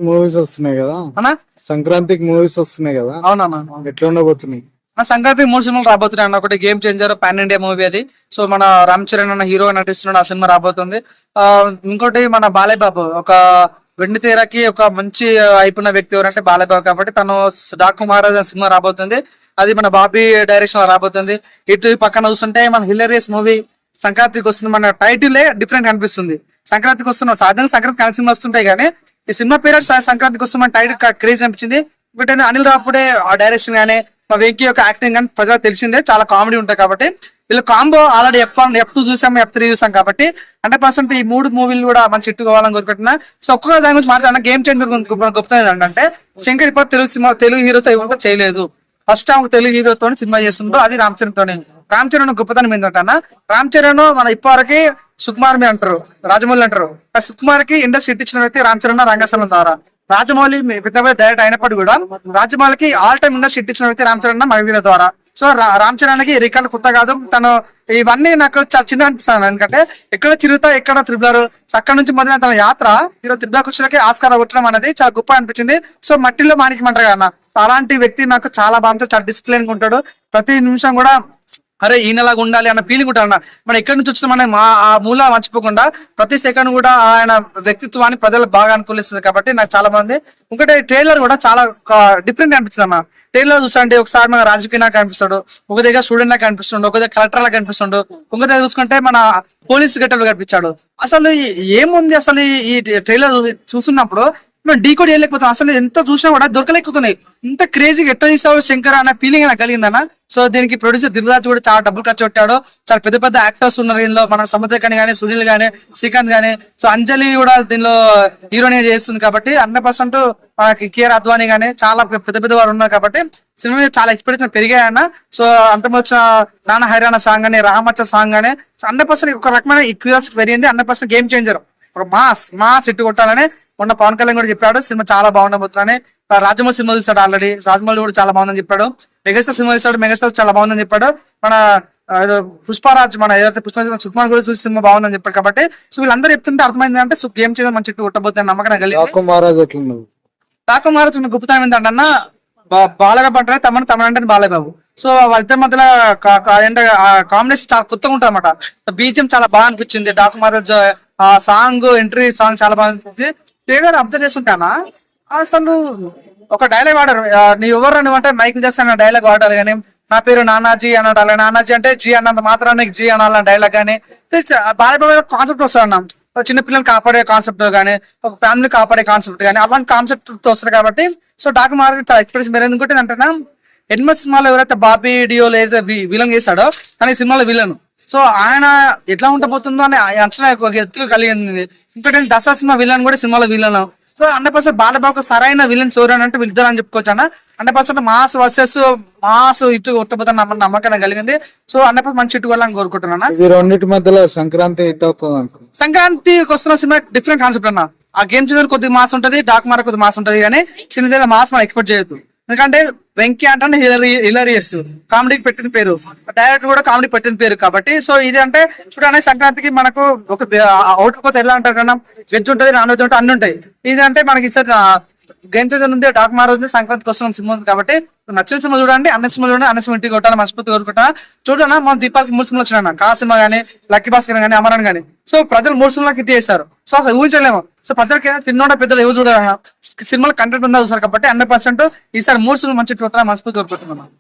Movies వస్తున్నాయి కదా అన్నా. సంక్రాంతికి మూవీస్ వస్తున్నాయి కదా అవునన్నా. ఎట్లా ఉండబోతున్నాయి? సంక్రాంతి 3 సినిమాలు రాబోతున్నాయి అన్న. ఒకటి game changer pan India movie అది. సో మన రామ్ చరణ్ అన్న హీరో నటిస్తున్నాడు, ఆ సినిమా రాబోతుంది. ఆ ఇంకోటి మన బాలయ్య బాబు ఒక వెండి తెరకి ఒక మంచి అయిపోయిన వ్యక్తి ఎవరంటే బాలయ్య బాబు, కాబట్టి తను డాకు మహారాజ్ సినిమా రాబోతుంది. అది మన బాబీ డైరెక్షన్ లో రాబోతుంది. ఇటు పక్కన చూస్తుంటే మన హిలేరియస్ మూవీ సంక్రాంతికి వస్తుంది. మన టైటిలే డిఫరెంట్ అనిపిస్తుంది. సంక్రాంతికి వస్తున్నాం, సాధారణంగా సంక్రాంతి కలిసి సినిమా వస్తుంటాయి కానీ ఈ సినిమా పేరు సంక్రాంతికి వస్తున్న టైటిల్ క్రేజ్ అనిపించింది. బట్ అనిల్ రాపుడే ఆ డైరెక్షన్ గానీ మా వెంకీ యొక్క యాక్టింగ్ కానీ ప్రజలకు తెలిసిందే, చాలా కామెడీ ఉంటాయి. కాబట్టి వీళ్ళు కాంబో ఆల్రెడీ F1 F2 చూసాం, F3 చూసాం. కాబట్టి 100% ఈ 3 మూవీలు కూడా మంచి హిట్ కావాలని కోరుకుంటున్నా. సో ఒక్కొక్క దాని గురించి మాట్లాడిన గేమ్ చేంజర్ గొప్ప ఏంటంటే శంకర్ ఇప్పుడు తెలుగు హీరోతో ఎవరు చేయలేదు. ఫస్ట్ టైం తెలుగు హీరోతో సినిమా చేస్తుంటో అది రామ్ చరణ్ తోనే. రామ్ చరణ్ గొప్పతనం ఏంటంటే రామ్ చరణ్ మన ఇప్పటివరకు సుకుమార్ మీ అంటారు, రాజమౌళి అంటారు. సుకుమార్ కి ఇండస్ట్రీ హిట్ ఇచ్చిన వ్యక్తి రామ్ చరణ్ రంగస్థలం ద్వారా. రాజమౌళి పెద్ద డైరెక్ట్ అయినప్పటికీ కూడా రాజమౌళికి ఆల్ టైమ్ ఇండస్ట్రీ హిట్ ఇచ్చిన వ్యక్తి రామ్ చరణ్ మగవీర ద్వారా. సో రామ్ చరణ్ కి రికార్డు కొత్త కాదు. తను ఇవన్నీ నాకు చాలా చిన్న అనిపిస్తాను, ఎందుకంటే ఎక్కడ చిరుతా ఎక్కడ త్రిబులర్, అక్కడ నుంచి మొదలైన తన యాత్ర ఈరోజు త్రిబులర్ వచ్చేకి ఆస్కార్ కొట్టడం అనేది చాలా గొప్ప అనిపించింది. సో మట్టిలో మాణిక్యమంటారు కదా, అలాంటి వ్యక్తి నాకు చాలా బాగుంటుంది. చాలా డిసిప్లిన్ గా ఉంటాడు. ప్రతి నిమిషం కూడా అరే ఈయనలాగా ఉండాలి అన్న ఫీలింగ్ ఉంటాడు. మనం ఎక్కడి నుంచి వచ్చినా మనం ఆ మూల మర్చిపోకుండా ప్రతి సెకండ్ కూడా ఆయన వ్యక్తిత్వాన్ని ప్రజలకు బాగా అనుకూలిస్తుంది. కాబట్టి నాకు చాలా బాగుంది. ఇంకోటి ట్రైలర్ కూడా చాలా డిఫరెంట్ అనిపిస్తుంది అన్న. ట్రైలర్ చూస్తుంటే ఒకసారి మన రాజకీయ నాకు కనిపిస్తాడు, ఒక దగ్గర స్టూడెంట్ లా కనిపిస్తుండు, ఒక దగ్గర కలెక్టర్ లా కనిపిస్తుండు, ఒక దగ్గర చూసుకుంటే మన పోలీస్ గెటప్ కనిపించాడు. అసలు ఏముంది అసలు ఈ ట్రైలర్ చూస్తున్నప్పుడు మేము డీ కోడ్ చేయలేకపోతాం. అసలు ఎంత చూసినా కూడా దొరకలేకపోతున్నాయి. ఇంత క్రేజీగా ఎట్లా తీసావు శంకర్ అన్న ఫీలింగ్ నాకు కలిగిందన్న. సో దీనికి ప్రొడ్యూసర్ దిల్రాజ్ కూడా చాలా డబ్బులు ఖర్చు పెట్టాడు. చాలా పెద్ద పెద్ద యాక్టర్స్ ఉన్నారు దీనిలో, మన సముద్రకని కానీ, సునీల్ గానీ, శ్రీకాంత్ గానీ, సో అంజలి కూడా దీనిలో హీరోయిన్ చేస్తుంది. కాబట్టి 100% మనకి కేఆర్ అద్వానీ గానీ చాలా పెద్ద పెద్ద వారు ఉన్నారు. కాబట్టి సినిమా చాలా ఎక్స్పెక్టేషన్ పెరిగాయన్న. సో అంతమొచ్చిన నాన్న హైరాణ సాంగ్ కానీ, రామచ్చ సాంగ్ కానీ 100% ఒక రకమైన క్యూరియాసిటీ పెరిగింది. 100% గేమ్ చేంజర్, ఒక మాస్ ఇట్టు కొట్టాలని మొన్న పవన్ కళ్యాణ్ కూడా చెప్పాడు. సినిమా చాలా బాగుండబోతుందని. రాజమౌళి సినిమా చూస్తాడు ఆల్రెడీ, రాజమౌళి కూడా చాలా బాగుందని చెప్పాడు. మెగాస్టార్ సినిమా చూస్తాడు, మెగాస్టార్ చాలా బాగుందని చెప్పాడు. మన పుష్పరాజ్ మన ఏదైతే సుకుమార్ కూడా చూసి సినిమా బాగుందని చెప్పాడు. కాబట్టి సో వీళ్ళందరూ చెప్తుంటే అర్థమైంది అంటే సో గేమ్ చేంజర్ మంచి ఇట్టు కొట్టబోతుంది నమ్మకం కలిగింది. తాకు మహారాజ్ గొప్పతనం ఏంటంటే అన్న బాలయ్య బాబు అంటే తమనంటే బాలయ్య బాబు. సో వాళ్ళిద్దరి మధ్యలో కాంబినేషన్ చాలా కొత్తగా ఉంటుంది అనమాట. బీజిఎం చాలా బాగా అనిపించింది. డాకు మహారాజ్ ఆ సాంగ్ ఎంట్రీ సాంగ్ చాలా బాగా అనిపించింది. ట్రైలర్ అబ్జర్వ్ చేస్తుంటానా అసలు ఒక డైలాగ్ వాడారు, నీ ఎవరు అంటే మైకిల్ చేస్తాను డైలాగ్ వాడారు. కానీ నా పేరు నానాజీ అన్నాడు. అలా నానాజీ అంటే జీ అన్నంత మాత్రాన్ని జీ అనాలన్న డైలాగ్ కానీ బాలయ్య కాన్సెప్ట్ వస్తాడు అన్న. చిన్నపిల్లలు కాపాడే కాన్సెప్ట్ కానీ, ఒక ఫ్యామిలీ కాపాడే కాన్సెప్ట్ కానీ అలాంటి కాన్సెప్ట్ వస్తారు. కాబట్టి సో డాకు మహారాజ్ చాలా ఎక్స్ప్రెషన్ మీరు ఎందుకంటే అంటేనా ఎనిమిది సినిమాలో ఎవరైతే బాబీ డియోలో ఏదైతే విలన్ చేశాడో కానీ ఈ సినిమాలో విలన్. సో ఆయన ఎట్లా ఉండబోతుందో అని అంచనా ఎత్తుగా కలిగింది. ఇంకోటి దసరా సినిమా విలన్ కూడా సినిమాలో విలన్. సో 100% బాలబాబు సరైన విలన్స్ ఎవరైనా అంటే వీళ్ళిద్దరు అని చెప్పుకోవచ్చు అన్న. 100% మాస్ వర్సెస్ మాస్ ఇటు కొట్టబోతున్న నమ్మకం కలిగింది. సో 100% మంచి ఇటు వెళ్ళాలని కోరుకుంటున్నా. రెండింటి మధ్యలో సంక్రాంతి హిట్ అవుతుంది. సంక్రాంతికి వస్తున్న సినిమా డిఫరెంట్ కాన్సెప్ట్ అన్న. ఆ గేమ్ చేంజర్ కొద్దిగా మాస్ ఉంటది, డాక్ మార కొద్దిగా మాస్ ఉంటది. కానీ చిన్న మాస్ మనం ఎక్స్పెక్ట్ చేయొద్దు. ఎందుకంటే వెంకీ అంటే హిలరియస్ కామెడీకి పెట్టిన పేరు, డైరెక్టర్ కూడా కామెడీ పెట్టిన పేరు. కాబట్టి సో ఇది అంటే చూడండి సంక్రాంతికి మనకు ఒక అవుట్ పోతే ఎలా అంటారు కన్నా వెజ్ ఉంటుంది, నాన్ వెజ్ ఉంటుంది, అన్ని ఉంటాయి. ఇది అంటే మనకి గేమ్ చేంజర్ ఉంది, డాక్ మారోజ్ సంక్రాంతికి వస్తున్న సినిమా ఉంది. కాబట్టి నచ్చిన సినిమా చూడండి, అన్న సినిమా చూడండి, అన్న సినిమా ఇంటికి కొట్టాలి మనస్ఫూర్తి కోరుకుంటా. చూడన్నా మన దీపాలకి 3 సినిమాలు వచ్చినా, కా సినిమా కానీ, లక్కీ భాస్కర్ కానీ, అమరన్ కానీ. సో ప్రజలు 3 సినిమాలకి హిట్ చేశారు. సో అసలు ఊహించలేము. సో ప్రజలకి తిన్నోడ పెద్దలు ఎవరు చూడాలి సినిమాలు కంటెంట్ ఉందా చూసారు. కాబట్టి 100% ఈసారి 3 సినిమాలు మంచి మనస్ఫూర్తి కోరుకుంటున్నాను.